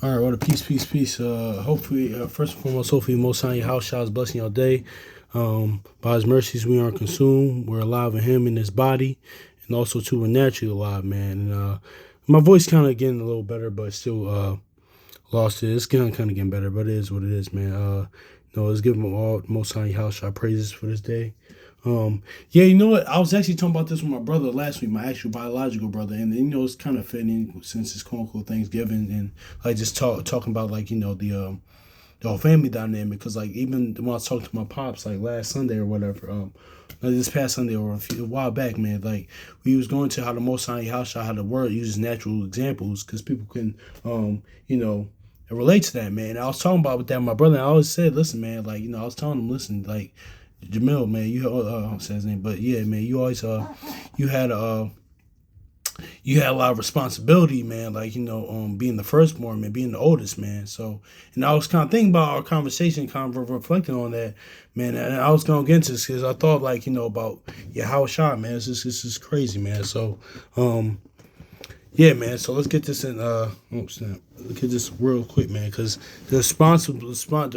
All right, well, peace. Hopefully, first and foremost, hopefully, Most High your house shall is blessing your day. By His mercies, we aren't consumed. We're alive in Him in this body, and also too, we're naturally alive, man. And my voice kind of getting a little better, but still lost it. It's kind of getting better, but it is what it is, man. Let's give Him all Most High your house shall praises for this day. Yeah, you know what? I was actually talking about this with my brother last week, my actual biological brother, and it's kind of fitting since it's quote unquote Thanksgiving, and like just talking about like the whole family dynamic, because like even when I was talking to my pops like last Sunday or whatever, like this past Sunday or a while back, man, like we was going to how the Most High House how the word uses natural examples because people can relate to that, man. I was talking about with that with my brother. And I always said, listen, man, like I was telling him, listen, like Jamil, man, I don't say his name, but yeah, man, you always you had you had a lot of responsibility, man, like being the firstborn, man, being the oldest, man. So, and I was kind of thinking about our conversation, kind of reflecting on that, man, and I was gonna get into this because I thought like about how shot, man. This is crazy, man. So, yeah, man. So let's get this in. Snap. Let's get this real quick, man, because the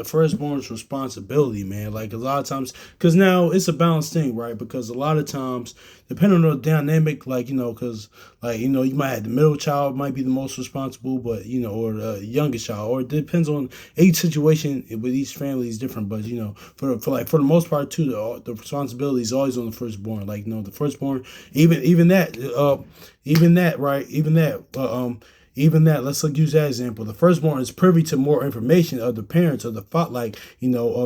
firstborn's responsibility, man. Like a lot of times, because now it's a balanced thing, right? Because a lot of times, depending on the dynamic, like because you might have the middle child might be the most responsible, but or the youngest child, or it depends on each situation with each family is different. But for the most part too, the responsibility is always on the firstborn. Like the firstborn, even that, right? Even that, let's use that example. The firstborn is privy to more information of the parents of the thought, of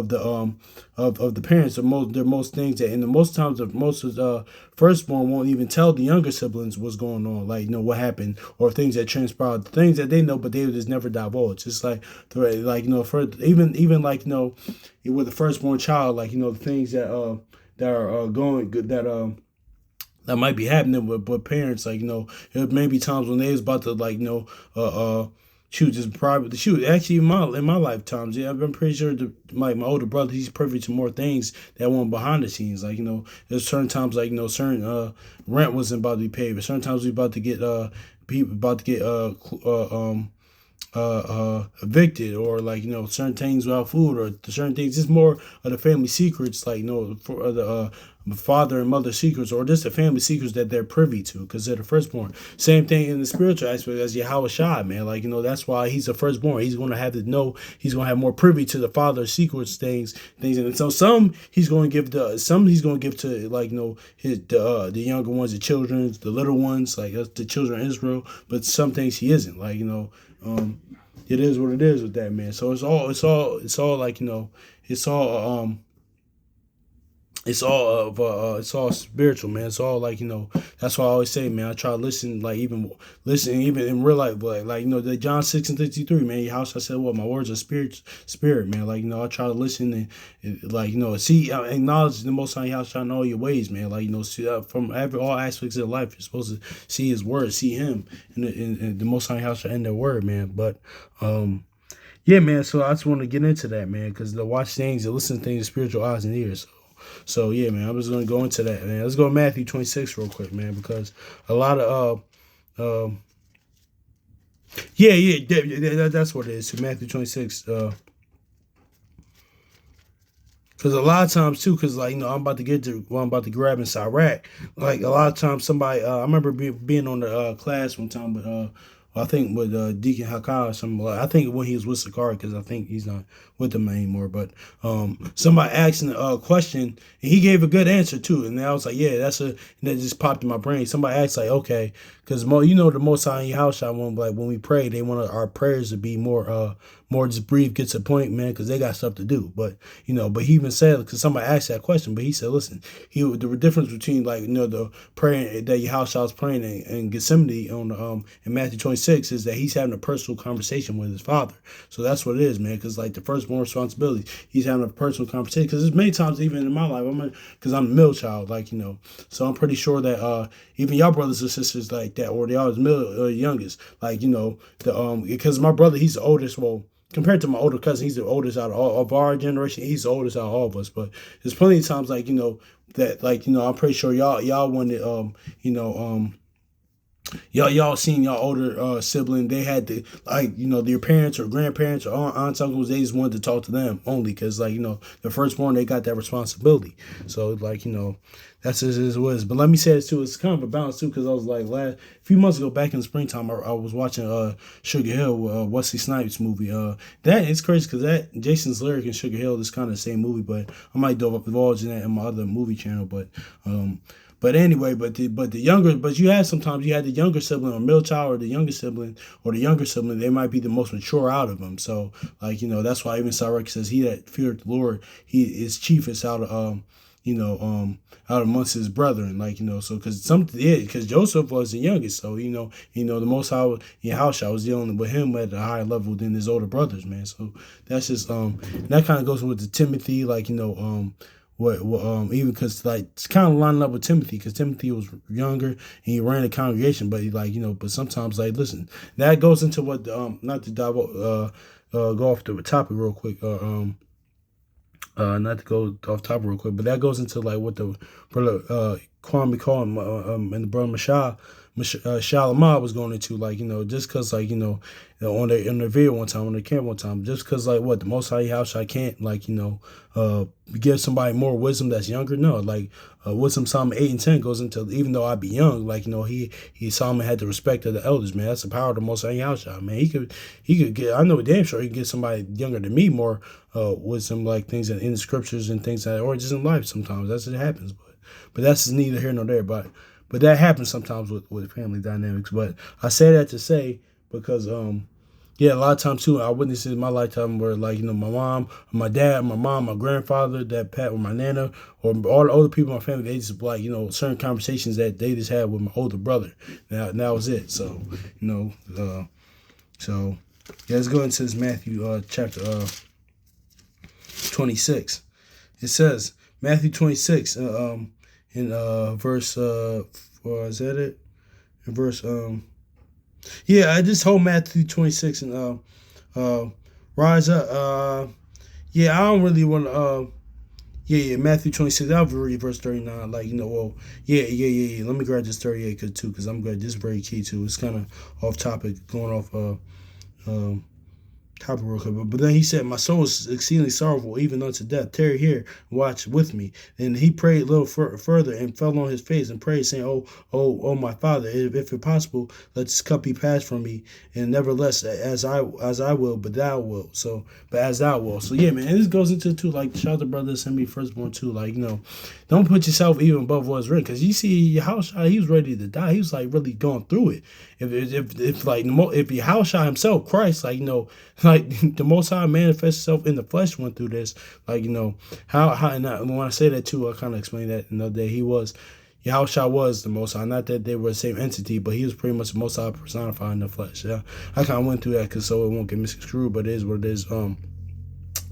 the parents of most things that, and the most times of most of the firstborn won't even tell the younger siblings what's going on, what happened or things that transpired, things that they know, but they just never divulge. It's like for even with the firstborn child, the things that are going good that might be happening with parents, there may be times when they was about to shoot just private shoot. Actually, in my lifetimes, yeah, I've been pretty sure my older brother, he's privy to more things that went behind the scenes. There's certain times certain rent wasn't about to be paid, but certain times we about to get people about to get evicted, or certain things without food, or certain things, just more of the family secrets, for the father and mother secrets, or just the family secrets that they're privy to because they're the firstborn. Same thing in the spiritual aspect as Yahweh Shai, man. That's why he's the firstborn. He's going to have to know. He's going to have more privy to the father's secrets, things, and so some he's going to give to the younger ones, the children, the little ones, the children of Israel. But some things he isn't, it is what it is with that, man. So it's all it's all it's all spiritual, man. It's all that's why I always say, man, I try to listen, even in real life, but the John 6:33, man, your house I said what my words are spirit, man. I try to listen and see, acknowledge the Most High house in all your ways, man. See, from all aspects of life, you're supposed to see His word, see Him, and the Most High house in their word, man. But yeah, man. So I just want to get into that, man, because to watch things and listen to things with spiritual eyes and ears. So yeah, man, I'm just gonna go into that, man. Let's go to Matthew 26 real quick, man, because a lot of that's what it is. So Matthew 26, because a lot of times too, because I'm about to get to what I'm about to grab in Iraq. A lot of times somebody, I remember being on the class one time, but I think with Deacon Hakah or something. I think when he was with Sakari, because I think he's not with them anymore. But somebody asked a question, and he gave a good answer too. And I was like, yeah, and that just popped in my brain. Somebody asked okay, because the Most High in your house, I want when we pray, they want our prayers to be more just brief, get to the point, man, because they got stuff to do. But but he even said, because somebody asked that question, but he said, listen, the difference between the praying that your house was praying in Gethsemane on in Matthew 26 is that he's having a personal conversation with his father. So that's what it is, man, because the firstborn responsibility, he's having a personal conversation. Because there's many times even in my life, because I'm a middle child, so I'm pretty sure that even y'all brothers and sisters like that, or they are the middle or youngest, because my brother, he's the oldest. Well, compared to my older cousin, he's the oldest out of our generation. He's the oldest out of all of us. But there's plenty of times that I'm pretty sure y'all wanted y'all seen y'all older sibling, they had to, like, their parents or grandparents or aunts, uncles, they just wanted to talk to them only because, like, the firstborn, they got that responsibility. So, like, that's just as it was. But let me say this too, it's kind of a balance too, because I was like, a few months ago, back in the springtime, I was watching Sugar Hill, Wesley Snipes movie. That it's crazy because that Jason's Lyric and Sugar Hill is kind of the same movie, but I might divulge in that in my other movie channel. But anyway, but you had sometimes you had the younger sibling or middle child or the younger sibling or the younger sibling, they might be the most mature out of them. So, like, that's why even Sirach says, he that feareth the Lord, he is chiefest out of out amongst his brethren, like, so because Joseph was the youngest, so the Most High, Yahushua was dealing with him at a higher level than his older brothers, man. So that's just that kind of goes with the Timothy, like, even because, like, it's kind of lining up with Timothy, because Timothy was younger and he ran a congregation, but he, like, but sometimes, like, listen, that goes into what not to go off the topic real quick, not to go off topic real quick, but that goes into, like, what the brother Kwame Call and the brother Shalimah was going into, like, just because, like, on the video one time, on the camp one time, just because, like, what the Most High House, I can't, like, give somebody more wisdom that's younger. No, like, wisdom Psalm 8 and 10 goes into, even though I be young, like, he Solomon had the respect of the elders, man. That's the power of the Most High House, man. He could get, I know damn sure he could get somebody younger than me more wisdom, like things in the scriptures and things that, or just in life sometimes. That's what happens, but that's neither here nor there. But that happens sometimes with family dynamics. But I say that to say, because yeah, a lot of times too, I witnessed it in my lifetime where, like, my mom, my dad, my mom, my grandfather, that Pat, or my nana, or all the older people in my family, they just, like, certain conversations that they just had with my older brother. Now that was it. So, so yeah, let's go into this Matthew chapter 26. It says, Matthew 26 in verse is that it? In verse yeah, I just hold Matthew 26 and rise up. Yeah, I don't really want to yeah, Matthew 26. I'll read verse 39. Like, well, yeah. Let me grab this 38 because I'm good. This is very key too. It's kind of off topic, going off um topic real quick. But then he said, my soul is exceedingly sorrowful, even unto death. Tarry here, watch with me. And he prayed a little further and fell on his face and prayed, saying, oh, my Father, if it possible, let this cup be passed from me, and nevertheless as I will, but as thou will. So yeah, man, and this goes into too, like, shout out to brother send me firstborn too, like, don't put yourself even above what's written, because you see your house, he was ready to die. He was, like, really going through it. If your house himself, Christ, like, like, the Most High manifest itself in the flesh went through this, like, how and when I say that too, I kind of explain that another day. Yahushua was the Most High, not that they were the same entity, but he was pretty much the Most High personified in the flesh. Yeah, I kind of went through that because so it won't get misconstrued, but it is what it is.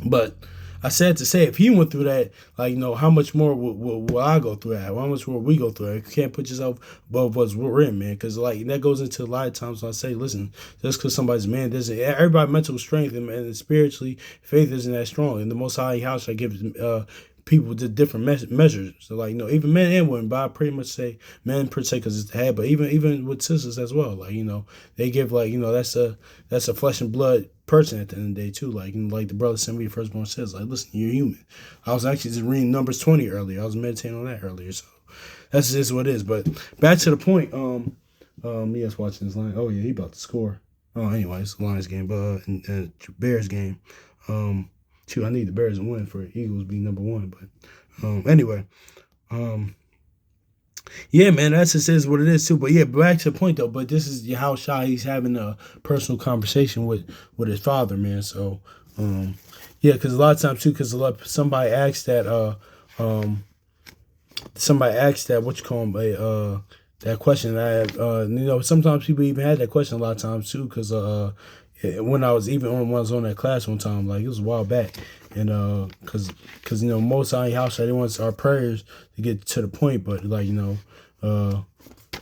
But I said to say, if he went through that, like, how much more will I go through that? How much more we go through that? You can't put yourself above what's we're in, man. Because, like, that goes into a lot of times when I say, listen, just because somebody's man doesn't, everybody mental strength and spiritually, faith isn't that strong. And the Most High House, I give people to different measures. So, like, even men and women, but I pretty much say men per se because it's the head, but even with sisters as well, like, they give, like, that's a flesh and blood person at the end of the day too. Like, like the brother sent me firstborn says, like, listen, you're human. I was actually just reading Numbers 20 earlier. I was meditating on that earlier. So that's just what it is. But back to the point, yes, watching this line. Oh yeah, he about to score. Oh, anyway, it's the Lions game, but and Bears game. I need the Bears to win for Eagles be number one. But anyway, yeah, man, that's just is what it is too. But yeah, back to the point though. But this is how shy he's having a personal conversation with his father, man. So, yeah, because a lot of times too, because somebody asked that, what you call him, that question. I have, sometimes people even had that question a lot of times too, because when I was on that class one time, like, it was a while back, and because most of our house, they want our prayers to get to the point, but, like,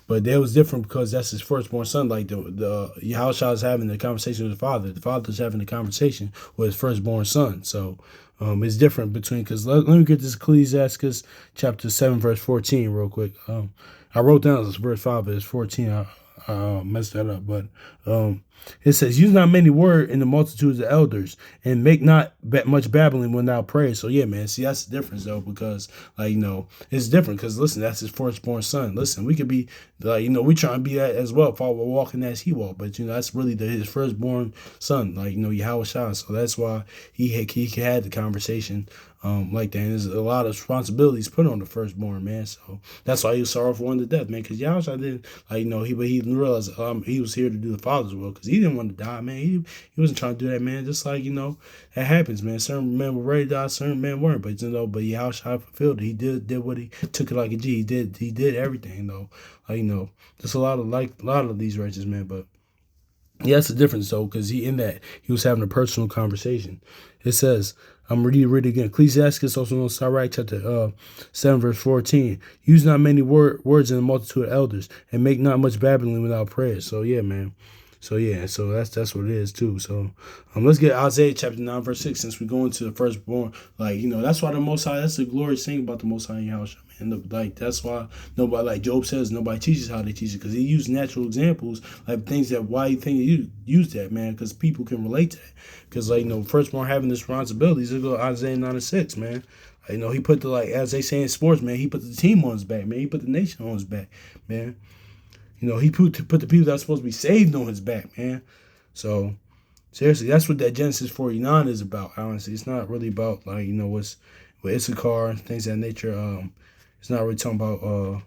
but that was different because that's his firstborn son. Like, the Yahushua is having the conversation with the father's having the conversation with his firstborn son. So it's different between, because let me get this Ecclesiastes chapter 7 verse 14 real quick. I wrote down this verse 5, but it's 14. messed that up, but it says, "Use not many words in the multitudes of elders, and make not much babbling without prayer." So yeah, man. See, that's the difference though, because like it's different. Because listen, that's his firstborn son. Listen, we could be like we trying to be that as well, follow walking as he walked, but that's really his firstborn son, like Yahweh Shah. So that's why he had the conversation like that. And there's a lot of responsibilities put on the firstborn, man. So that's why he was sorrowful unto death, man. Because Yahweh didn't he realized he was here to do the Father's will, because he didn't want to die, man. He wasn't trying to do that, man. Just like that happens, man. Certain men were ready to die, certain men weren't. But but Yahweh fulfilled it. He did what he took it like a G. He did everything though. Like just a lot of these righteous men, but. Yeah, that's the difference though, because he was having a personal conversation. It says, I'm read it again. Ecclesiastes, also known as Sirach, chapter 7, verse 14. Use not many words in the multitude of elders, and make not much babbling without prayer. So yeah, man. So yeah, so that's what it is too. So let's get Isaiah chapter 9, verse 6, since we go into the firstborn. Like, that's why the Most High, that's the glorious thing about the Most High Yahweh, man. Like, that's why nobody, like Job says, nobody teaches how they teach it, because he used natural examples, like things that, why you think you use that, man, because people can relate to that. Because, like, firstborn having this responsibilities, they go Isaiah 9 and 6, man. He put as they say in sports, man, he put the team on his back, man. He put the nation on his back, man. He put the people that are supposed to be saved on his back, man. So seriously, that's what that Genesis 49 is about. Honestly, it's not really about like what's with Issachar and things of that nature. It's not really talking about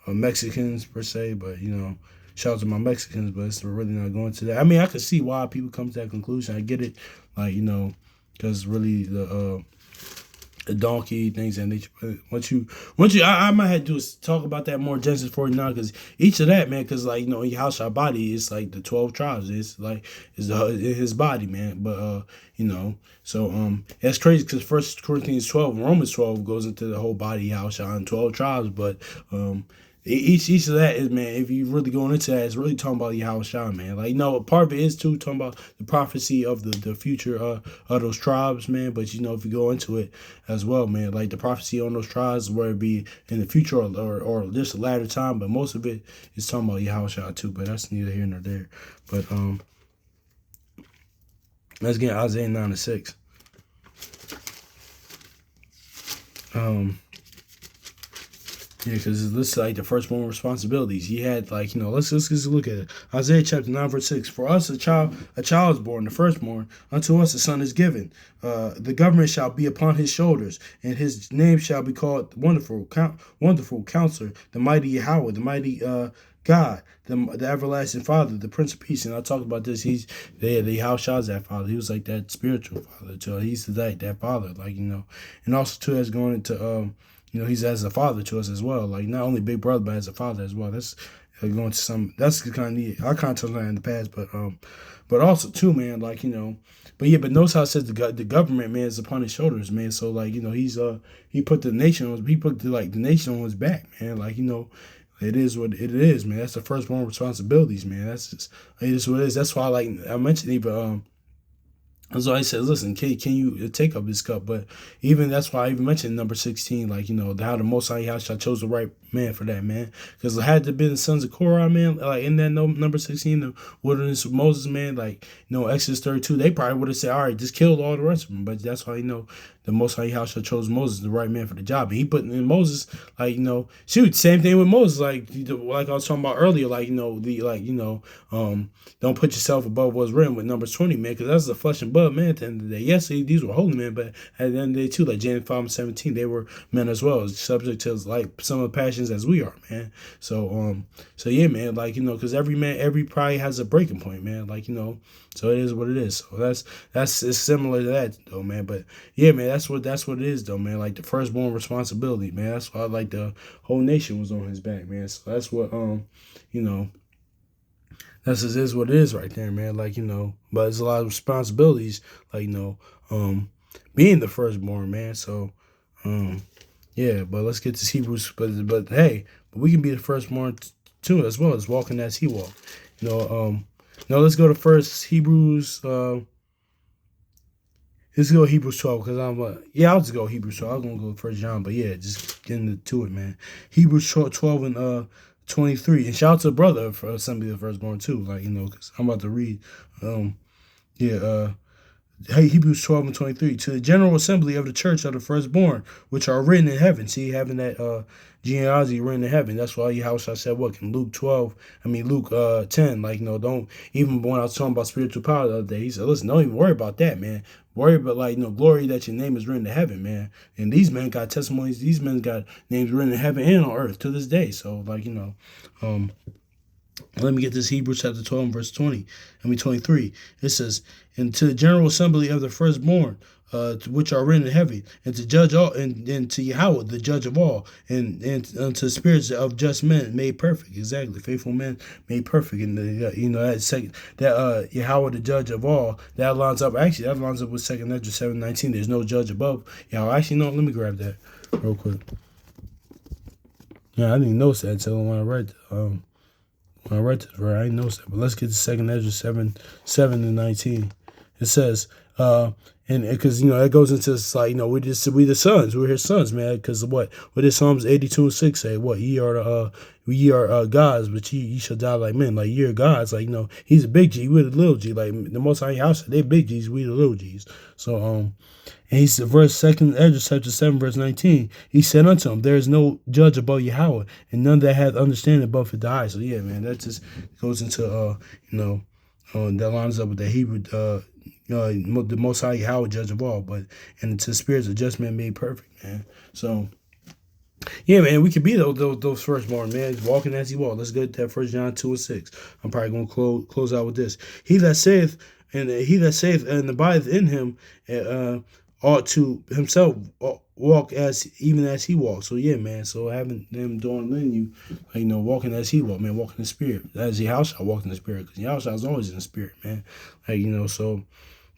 Mexicans per se, but shout out to my Mexicans, but it's really not going to that. I mean, I could see why people come to that conclusion. I get it, like because really the donkey things and nature. I might have to do is talk about that more Genesis 49, because each of that, man, because like in house our body, it's like the 12 tribes. It's like it's his body, man. But so that's crazy, because First Corinthians 12 and Romans 12 goes into the whole body house and 12 tribes, but each of that is, man, if you really going into that, it's really talking about Yahweh Shah, man. Like, part of it is too talking about the prophecy of the future of those tribes, man. But if you go into it as well, man, like the prophecy on those tribes, where it be in the future or just a latter time, but most of it is talking about Yahweh Shah too. But that's neither here nor there. But let's get Isaiah 9 and 6. Yeah, because this is like the firstborn responsibilities. He had let's just look at it. Isaiah chapter 9, verse 6. For us a child is born, the firstborn. Unto us a son is given. The government shall be upon his shoulders, and his name shall be called Wonderful Counselor, the mighty Yahweh, the mighty God, the everlasting Father, the Prince of Peace. And I talked about this. He's the how Shah's that father. He was like that spiritual father too. He's that father, and also too as going into he's as a father to us as well. Like not only big brother, but as a father as well. That's going to some. That's kind of neat. I kind of told that in the past, but also too, man. But notice how it says the government, man, is upon his shoulders, man. So he's he put the nation on. He put the nation on his back, man. It is what it is, man. That's the firstborn responsibilities, man. It is what it is. That's why, I mentioned even so I said, listen, can you take up this cup? But even that's why I even mentioned number 16, how the Most High chose the right man for that, man. Because it had to be the sons of Korah, man, in that number 16, the wilderness of Moses, man, Exodus 32, they probably would have said, all right, just kill all the rest of them. But that's why, the Most High chose Moses, the right man for the job. And he put in Moses, shoot, same thing with Moses, like I was talking about earlier, don't put yourself above what's written with Numbers 20, man, because that's the flesh and blood, man, at the end of the day. Yes, these were holy men, but at the end of the day, too, like James 5 and 17, they were men as well, subject to some of the passions as we are, man. So yeah, man, because every probably has a breaking point, man, so it is what it is. So it's similar to that, though, man. But yeah, man, that's what it is, though, man. Like the firstborn responsibility, man. That's why the whole nation was on his back, man. So that's what that's just is what it is right there, man. But it's a lot of responsibilities, being the firstborn, man. So yeah, but let's get to Hebrews. But hey, we can be the firstborn too, as well as walking as he walked. Now let's go to first Hebrews. Let's go Hebrews 12, because I'll just go Hebrews 12. I was gonna go First John, but yeah, just getting to it, man. Hebrews 12 and 23. And shout out to brother for Assembly of the Firstborn too. Like, because I'm about to read. Um, yeah, Hey, Hebrews 12 and 23, to the general assembly of the church of the firstborn, which are written in heaven. See, having that genealogy written in heaven. That's why Yahushua said, what, in Luke 10, don't, even when I was talking about spiritual power the other day, he said, listen, don't even worry about that, man. Worry about, glory that your name is written in heaven, man. And these men got testimonies. These men got names written in heaven and on earth to this day. So, let me get this, Hebrews chapter 12 verse 23. It says, and to the general assembly of the firstborn, which are written in heaven, and to judge all, and to Yahweh, the judge of all, and unto spirits of just men made perfect. Exactly, faithful men made perfect. And that second, that Yahweh, the judge of all, that lines up. Actually, that lines up with 2 Ezra 7:19. There's no judge above Yahweh. Actually, no. Let me grab that real quick. Yeah, I didn't notice that until when I read. When I read this, right, I didn't notice that. But let's get to 2 Ezra 7:19. It says, and because it goes into this, we the sons, we're his sons, man. Because what did Psalms 82:6 say? What, ye are gods, but ye shall die like men. Like, ye are gods, he's a big G, we're the little G. Like the Most High House, they big G's, we the little G's. So and he said, verse 2 Ezra chapter 7 verse 19. He said unto him, there is no judge above Yahweh, and none that hath understanding above his eyes. So yeah, man, that just goes into that lines up with the Hebrew the Most High Yahweh, judge of all, but and to spirits of just men made perfect, man. So yeah, man, we could be those firstborn, man, walking as he walked. Let's get that 1 John 2:6. I'm probably gonna close out with this. He that saith and abideth in him ought to himself walk even as he walks. So yeah, man. So having them doing in you, walking as he walked, man, walking in the spirit. As Yahushua walked in the spirit, because Yahushua is always in the spirit, man. So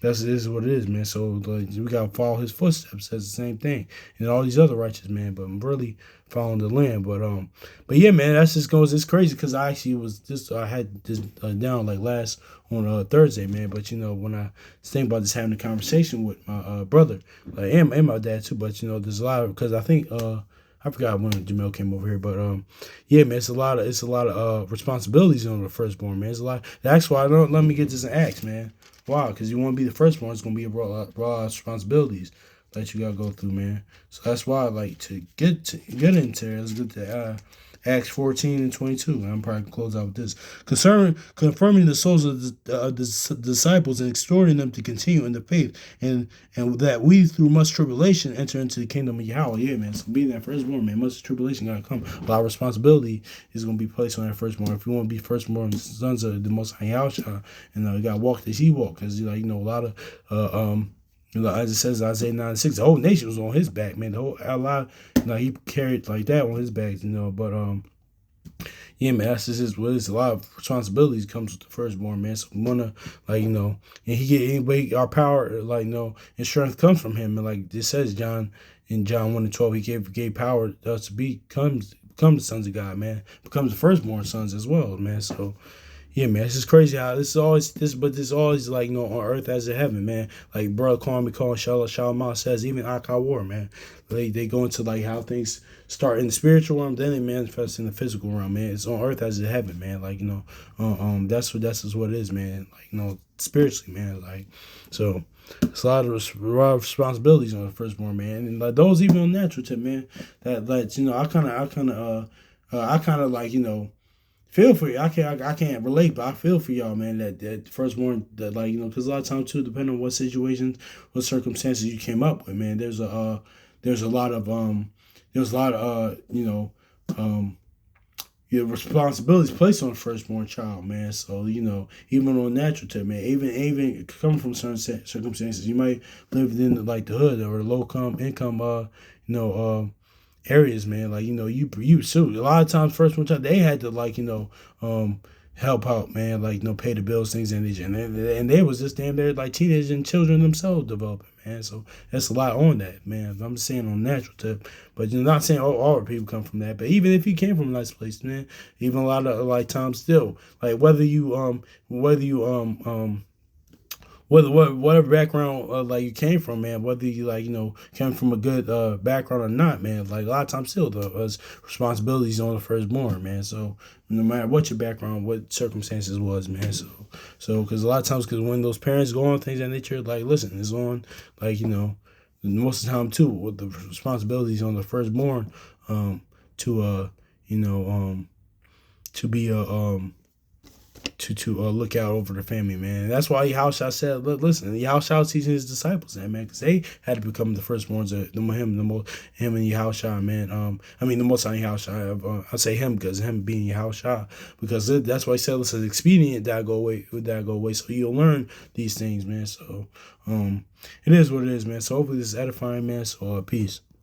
this is what it is, man. So we gotta follow his footsteps. That's the same thing, and all these other righteous men. But I'm really following the land. But yeah, man, that's just goes. It's crazy because I actually I had this down last on Thursday, man. But when I think about just having a conversation with my brother, and my dad too. But there's a lot of, because I think I forgot when Jamel came over here, but yeah, man, it's a lot of responsibilities on the firstborn, man. It's a lot. That's why I don't let me get this in Acts, man. Why? Because you want to be the firstborn, it's gonna be a broad responsibilities that you gotta go through, man. So that's why I like to get into it. Let's get to Acts 14 and 22. And I'm probably gonna close out with this. Confirming the souls of the disciples and exhorting them to continue in the faith, and that we through much tribulation enter into the kingdom of Yahweh. Yeah, man. So being that firstborn, man, much tribulation gotta come. But our responsibility is gonna be placed on that firstborn. If you want to be firstborn sons of the Most High Yahweh, you gotta walk as he walked, because a lot of as it says Isaiah 9:6, the whole nation was on his back, man. The whole lot, he carried like that on his back, But yeah, man, that's just what it's. A lot of responsibilities comes with the firstborn, man. So we wanna, and he get anybody, our power, and strength comes from him. And like it says in John 1 and 12, he gave power to us to become the sons of God, man. Becomes the firstborn sons as well, man. So yeah, man, it's just crazy how this is always on earth as in heaven, man. Like brother calling Shalom says, even Akkad war, man. They go into how things start in the spiritual realm, then they manifest in the physical realm, man. It's on earth as in heaven, man. That's just what it is, man. Spiritually, man. So it's a lot of responsibilities on the firstborn, man, and those even on natural tip, man. I kind of feel for you. I can't relate, but I feel for y'all, man. That firstborn, because a lot of times too, depending on what situations, what circumstances you came up with, man. There's a lot of your responsibilities placed on the firstborn child, man. So even on natural tip, man, even coming from certain circumstances, you might live in the hood or low income, areas, man. You so a lot of times firstborn child, they had to help out, man, pay the bills, things in nature, and they was just damn there teenagers and children themselves developing, man. So that's a lot on that, man. I'm just saying on natural tip, but you're not saying all people come from that. But even if you came from a nice place, man, even a lot of times still, whether you whatever background like you came from, man, whether you like came from a good background or not, man, like a lot of times still the responsibilities on the firstborn, man. So no matter what your background, what circumstances was, man. So because a lot of times, because when those parents go on things that nature, like listen, it's on like most of the time too with the responsibilities on the firstborn, to you know to be to look out over the family, man. And that's why Yahushua said, "Look, listen, Yahushua was teaching his disciples that, man, because they had to become the firstborns of him and Yahushua, man. I mean, the most on Yahushua. I say him because him being Yahushua, because that's why he said, "Listen, it's expedient that I go away, so you'll learn these things, man." So, it is what it is, man. So hopefully this is edifying, man. So, peace.